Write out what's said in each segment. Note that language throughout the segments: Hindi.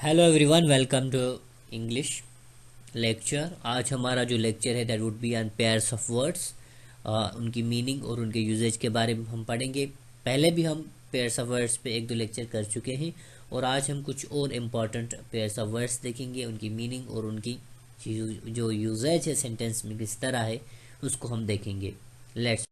Hello everyone, welcome to English lecture. आज हमारा जो लेक्चर है that would be on pairs of words. उनकी मीनिंग और उनके यूजेज के बारे में हम पढ़ेंगे। पहले भी हम पेयर्स ऑफ वर्ड्स पे एक दो लेक्चर कर चुके हैं और आज हम कुछ और इम्पॉर्टेंट पेयर्स ऑफ वर्ड्स देखेंगे। उनकी मीनिंग और उनकी जो यूजेज है सेंटेंस में किस तरह है उसको हम देखेंगे। लेट्स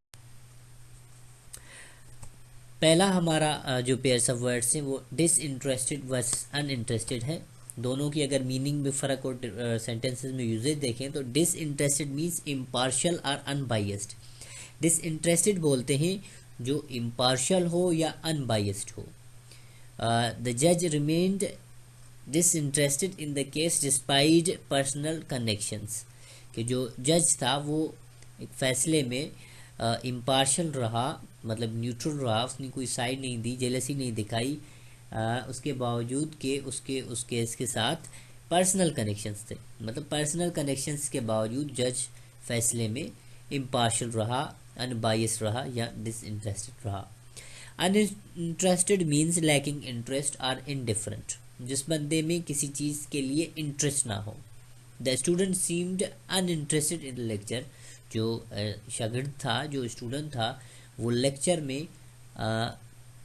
पहला हमारा जो पेयर्स ऑफ वर्ड्स हैं वो डिसइंटरेस्टेड वर्सेस अनइंटरेस्टेड है। दोनों की अगर मीनिंग में फ़र्क और सेंटेंसेस में यूजेज देखें तो डिसइंटरेस्टेड मीन्स इम्पार्शियल और अनबाइस्ड। डिसइंटरेस्टेड बोलते हैं जो इम्पार्शियल हो या अनबाइस्ड हो। द जज remained disinterested in the case despite personal connections. कि जो जज था वो एक फैसले में इम्पार्शल रहा, मतलब न्यूट्रल रहा, उसने कोई साइड नहीं दी, जेलसी नहीं दिखाई, उसके बावजूद कि उसके उस केस के साथ पर्सनल कनेक्शंस थे। मतलब पर्सनल कनेक्शंस के बावजूद जज फैसले में इम्पार्शल रहा, अनबायस्ड रहा या डिसइंटरेस्टेड रहा। अनइंटरेस्टेड मीन्स लैकिंग इंटरेस्ट और इनडिफरेंट, जिस बंदे में किसी चीज़ के लिए इंटरेस्ट ना हो। The student seemed uninterested in lecture. जो शागिर्द था, जो स्टूडेंट था, वो लेक्चर में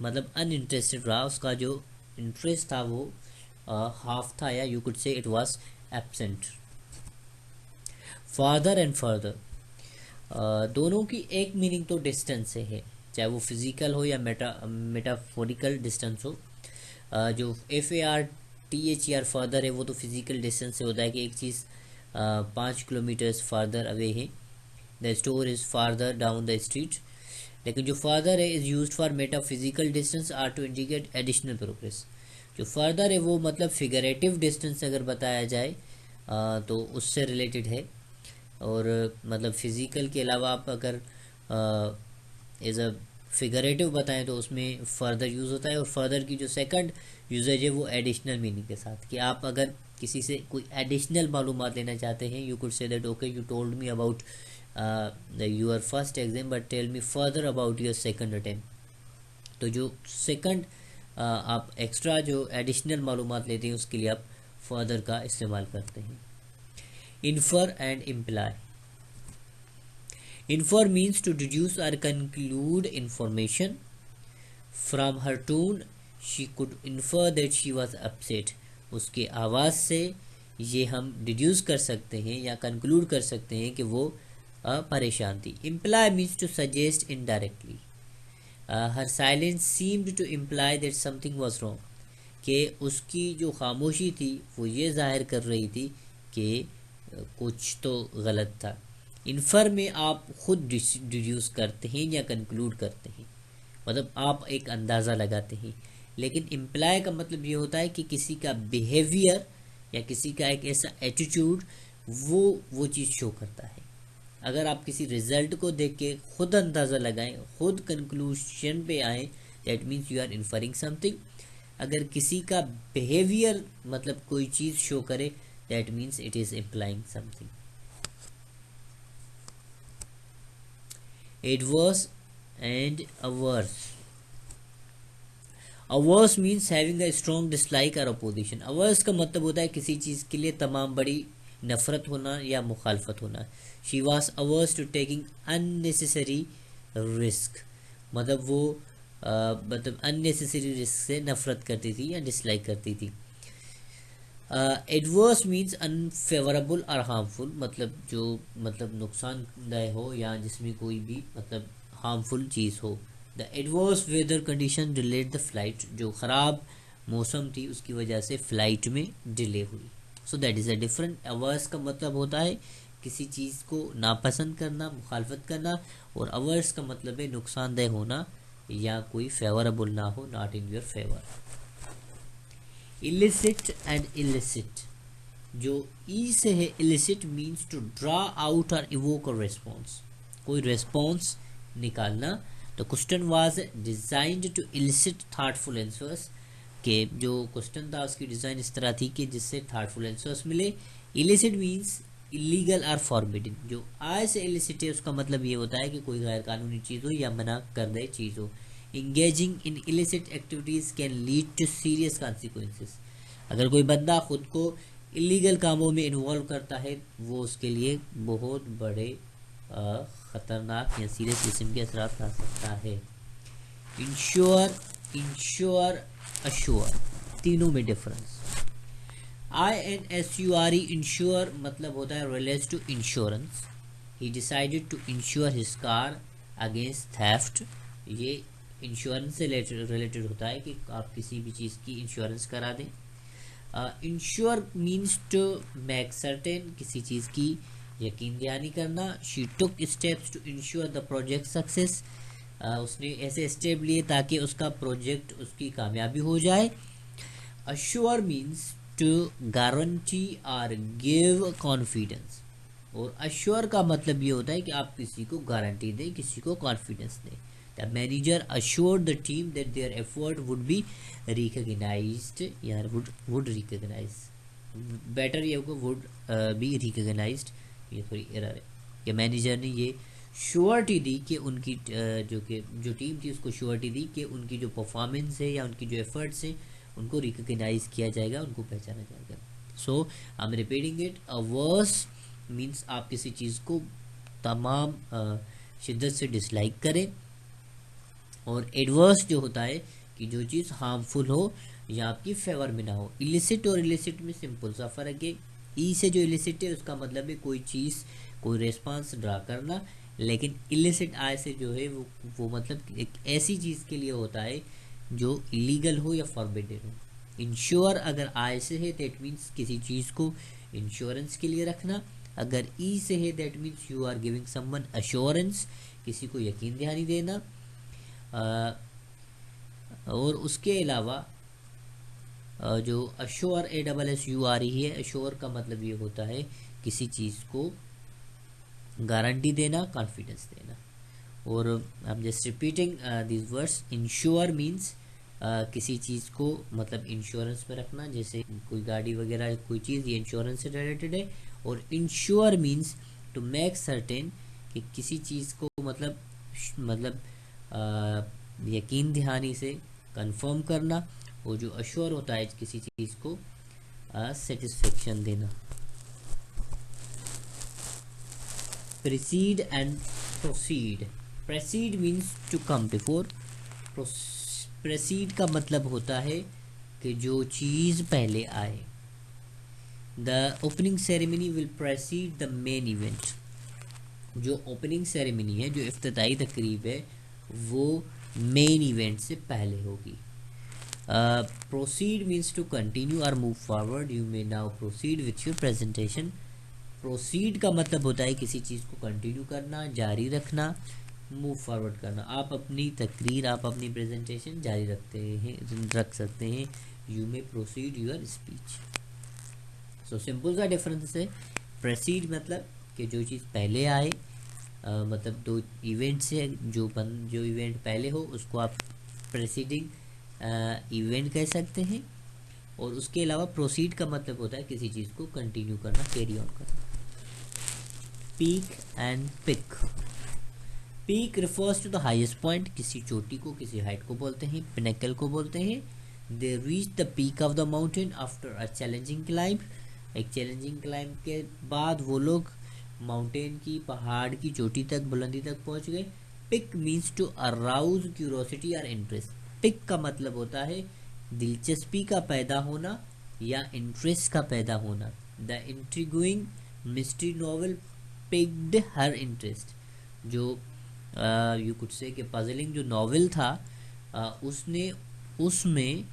मतलब अनइंटरेस्टेड रहा। उसका जो इंटरेस्ट था वो हाफ था, या यू कुड से it was absent. Father and further दोनों की एक मीनिंग तो डिस्टेंस से है, चाहे वो फिजिकल हो या मेटाफोरिकल डिस्टेंस हो। जो FARTHER फर्दर है वो तो फिजिकल डिस्टेंस से होता है कि एक चीज़ 5 किलोमीटर्स फार्दर अवे है। The store is farther down the street. लेकिन जो फार्दर है is used for metaphysical distance or to indicate additional progress. जो फार्दर है वो मतलब फिगरेटिव डिस्टेंस अगर बताया जाए तो उससे रिलेटेड है। और मतलब फिजिकल के अलावा आप अगर एज अ फिगरेटिव बताएं तो उसमें फर्दर यूज़ होता है। और फर्दर की जो सेकंड यूजेज है वो एडिशनल मीनिंग के साथ, कि आप अगर किसी से कोई एडिशनल मालूमात लेना चाहते हैं, you could say that okay you told me about your first exam but tell me further about your second attempt. तो जो सेकंड आप एक्स्ट्रा जो एडिशनल मालूमात लेते हैं उसके लिए आप फर्दर का इस्तेमाल करते हैं। Infer and imply. Infer means to deduce or conclude information. From her tone, she could infer that she was upset. उसके आवाज़ से ये हम डिड्यूस कर सकते हैं या कंक्लूड कर सकते हैं कि वो परेशान थी। Imply means to suggest indirectly. Her silence seemed to imply that something was wrong. कि उसकी जो खामोशी थी वो ये जाहिर कर रही थी कि कुछ तो गलत था। इन्फर में आप खुद डिड्यूस करते हैं या कंक्लूड करते हैं, मतलब आप एक अंदाज़ा लगाते हैं। लेकिन इम्प्लाई का मतलब ये होता है कि किसी का बिहेवियर या किसी का एक ऐसा एटीट्यूड वो चीज़ शो करता है। अगर आप किसी रिजल्ट को देख के खुद अंदाज़ा लगाएं, खुद कंक्लूशन पे आएँ, that means you are inferring something. अगर किसी का बिहेवियर मतलब कोई चीज़ शो करे, that means it is implying something. Adverse and averse. Averse means having a strong dislike or opposition. Averse का मतलब होता है किसी चीज़ के लिए तमाम बड़ी नफ़रत होना या मुखालफत होना। She was averse to taking unnecessary risk. मतलब वो मतलब unnecessary risk से नफ़रत करती थी या डिसलाइक करती थी। एडवर्स मीन्स अनफेवरेबल और हार्मफुल, मतलब जो मतलब नुकसानदायक हो या जिसमें कोई भी मतलब हार्मफुल चीज़ हो। The adverse weather condition delayed the flight. जो ख़राब मौसम थी उसकी वजह से फ़्लाइट में डिले हुई। So that is a different. Averse का मतलब होता है किसी चीज़ को नापसंद करना, मुखालफत करना, और अवर्स का मतलब है नुकसानदेह होना या कोई फेवरेबल ना हो, not in your favour. Elicit and illicit, जो ई से है elicit means to draw out और इवोक अ रेस्पॉन्स, कोई रेस्पॉन्स निकालना। तो question was designed to elicit thoughtful answers, के जो क्वेश्चन था उसकी डिज़ाइन इस तरह थी कि जिससे थॉटफुल आंसर्स मिले। इलिसिट मीन्स इलीगल और फॉरबिडन। जो आय से इलिसिट है उसका मतलब ये होता है कि कोई गैर कानूनी चीज़ हो या मना कर दे चीज़ हो। Engaging in illicit activities can lead to serious consequences. अगर कोई बंदा खुद को इलीगल कामों में इन्वॉल्व करता है वो उसके लिए बहुत बड़े ख़तरनाक या सीरियस किस्म के असरात ला सकता है। इंश्योर, इंश्योर, अश्योर, तीनों में डिफरेंस। INSURE इंश्योर मतलब होता है relates to insurance. He decided to insure his car against theft. ये इंश्योरेंस से रिलेटेड होता है कि आप किसी भी चीज़ की इंश्योरेंस करा दें। Ensure means to make certain, किसी चीज़ की यकीन दहानी करना। She took steps to ensure the project success. उसने ऐसे स्टेप लिए ताकि उसका प्रोजेक्ट उसकी कामयाबी हो जाए। अश्योर मीन्स टू गारंटी और गिव कॉन्फिडेंस। और अश्योर का मतलब ये होता है कि आप किसी को गारंटी दें, किसी को कॉन्फिडेंस दें। The manager assured the team that their effort would be recognised, या वुड रिकॉग्नाइज, बेटर ये होगा वुड बी रिकॉग्नाइज्ड, ये थोड़ी एरर है। कि मैनेजर ने ये श्योरिटी दी कि उनकी जो टीम थी उसको श्योरिटी दी कि उनकी जो परफॉर्मेंस है या उनकी जो एफर्ट्स हैं उनको रिकॉग्नाइज किया जाएगा, उनको पहचाना जाएगा। So I am repeating it. Averse means आप किसी चीज़ को तमाम शिद्दत से डिसलाइक करें। और एडवर्स जो होता है कि जो चीज़ हार्मफुल हो या आपकी फेवर में ना हो। इलिसिट और इलिसिट में सिंपल सा फ़र्क है। ई से जो इलिसिट है उसका मतलब है कोई चीज़, कोई रेस्पॉन्स ड्रा करना, लेकिन इलिसिट आई से जो है वो मतलब एक ऐसी चीज़ के लिए होता है जो इलीगल हो या फॉरबिडेन हो। इंश्योर अगर आई से है दैट मीन्स किसी चीज़ को इंश्योरेंस के लिए रखना। अगर ई से है that means you are giving someone assurance, किसी को यकीन दहानी देना। और उसके अलावा जो अश्योर ASSUR ही है, अश्योर का मतलब ये होता है किसी चीज़ को गारंटी देना, कॉन्फिडेंस देना। और I am just repeating this words. Ensure means किसी चीज़ को मतलब इंश्योरेंस में रखना, जैसे कोई गाड़ी वगैरह कोई चीज़, ये इंश्योरेंस से रिलेटेड है। और ensure means to make certain, कि किसी चीज़ को मतलब यकीन दहानी से कंफर्म करना। और जो अश्योर होता है किसी चीज़ को सेटिस्फेक्शन देना। Precede and proceed. Precede means to come before. Precede का मतलब होता है कि जो चीज़ पहले आए। The opening ceremony will precede the main event. जो ओपनिंग सेरेमनी है, जो इफ्तिताई तकरीब है, वो मेन इवेंट से पहले होगी। प्रोसीड मीन्स टू कंटिन्यू और move forward. You may now proceed with your presentation. Proceed का मतलब होता है किसी चीज़ को कंटिन्यू करना, जारी रखना, मूव फॉरवर्ड करना। आप अपनी तकरीर, आप अपनी प्रेजेंटेशन जारी रख सकते हैं। You may proceed your speech. So simple सा डिफरेंस है। प्रोसीड मतलब कि जो चीज़ पहले आए, मतलब दो इवेंट से जो इवेंट पहले हो उसको आप प्रेसिडिंग इवेंट कह सकते हैं। और उसके अलावा प्रोसीड का मतलब होता है किसी चीज़ को कंटिन्यू करना, कैरी ऑन करना। Peak and pique. Peak refers to the highest point, किसी चोटी को, किसी हाइट को बोलते हैं, पिनेकल को बोलते हैं। They reach the peak of the mountain after a challenging climb. एक चैलेंजिंग क्लाइंब के बाद वो लोग माउंटेन की, पहाड़ की चोटी तक, बुलंदी तक पहुंच गए। Pique means to arouse curiosity और इंटरेस्ट। पिक का मतलब होता है दिलचस्पी का पैदा होना या इंटरेस्ट का पैदा होना। The intriguing mystery novel picked her interest. जो यू कुड से कि पजलिंग जो नॉवल था, उसमें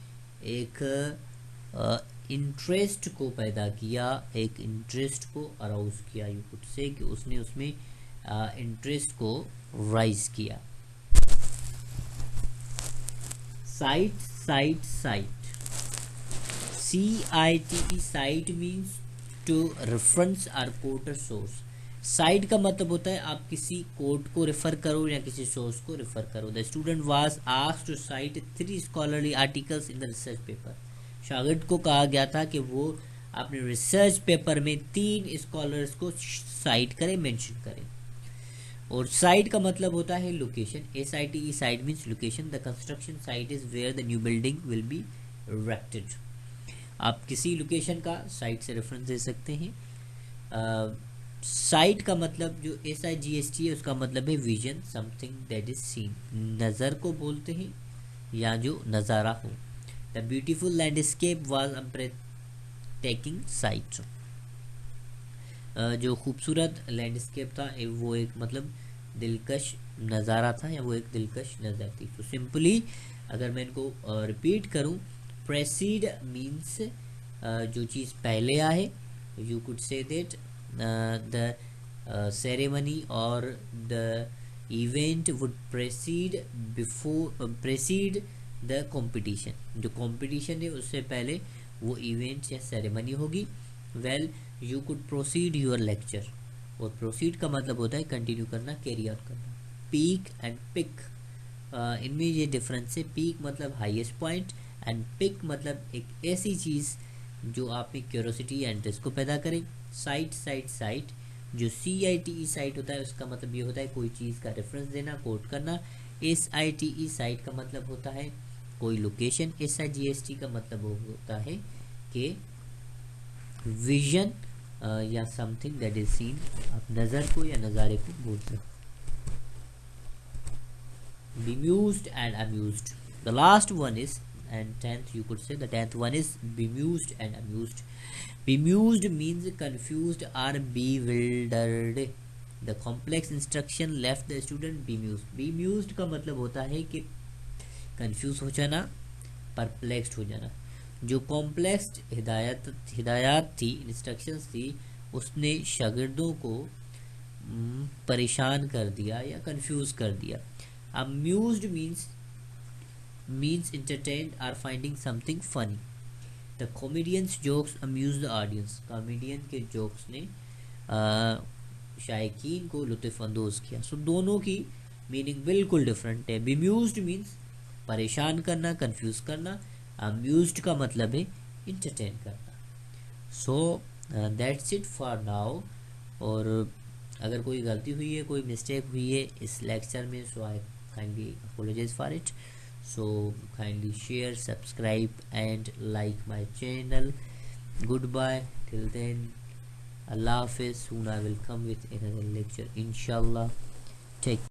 एक इंटरेस्ट को पैदा किया, एक इंटरेस्ट को अराउज किया। यू कुड से कि उसने उसमें इंटरेस्ट को राइज किया। Cite, site, sight. CITE cite means to reference और कोट सोर्स। साइट का मतलब होता है आप किसी कोट को रेफर करो या किसी सोर्स को रेफर करो। The student was asked to cite 3 scholarly articles in the research paper. शागिर्द को कहा गया था कि वो अपने रिसर्च पेपर में 3 स्कॉलर्स को साइट करें, मेंशन करें। और साइट का मतलब होता है location. SITE site means location. The construction site is where the new building will be erected. आप किसी लोकेशन का साइट से रेफरेंस दे सकते हैं। साइट का मतलब जो SIGHT है उसका मतलब है vision, something that is seen, नज़र को बोलते हैं या जो नज़ारा हो। The beautiful landscape was a ब्रेथटेकिंग site, जो खूबसूरत लैंडस्केप था वो एक मतलब दिलकश नज़ारा था या वो एक दिलकश नज़र थी। तो सिंपली अगर मैं इनको रिपीट करूं, प्रेसीड मीन्स जो चीज़ पहले आए, you could say that the ceremony और the event would precede the competition, जो कंपटीशन है उससे पहले वो इवेंट या सेरेमनी होगी। Well you could proceed your lecture, और प्रोसीड का मतलब होता है कंटिन्यू करना, कैरी आउट करना। पीक एंड पिक, इनमें ये डिफरेंस है। पीक मतलब हाईएस्ट पॉइंट एंड पिक मतलब एक ऐसी चीज़ जो आप में क्यूरोसिटी या इंटरेस्ट को पैदा करे। साइट जो CITE साइट होता है उसका मतलब ये होता है कोई चीज़ का रेफरेंस देना, कोट करना। SITE साइट का मतलब होता है कोई लोकेशन। SIGHT का मतलब होता है कि विजन या समथिंग दैट इज सीन, आप नज़र को या नज़ारे को बोलते हैं। Bemused and amused, the last one is, and 10th you could say the 10th one is bemused and amused. Bemused means confused or bewildered, the complex instruction left the student bemused. Bemused का मतलब होता है कि कंफ्यूज हो जाना, परप्लेक्स्ड हो जाना। जो कॉम्प्लेक्स हिदायत थी, इंस्ट्रक्शंस थी, उसने शागिर्दों को परेशान कर दिया या कंफ्यूज कर दिया। Amused means entertained or finding something funny. The comedian's jokes amuse the audience. Comedian के जोक्स ने शायकीन को लुत्फ़ अंदोज़ किया। सो दोनों की मीनिंग बिल्कुल डिफरेंट है। bemused मीन्स परेशान करना, कंफ्यूज करना। अम्यूज्ड का मतलब है इंटरटेन करना। So that's it for now. और अगर कोई गलती हुई है, कोई मिस्टेक हुई है इस लेक्चर में, सो आई kindly apologize for it. So kindly share, subscribe and like my channel. Goodbye till then. Allah Hafiz. Soon I will come with another lecture inshallah. Take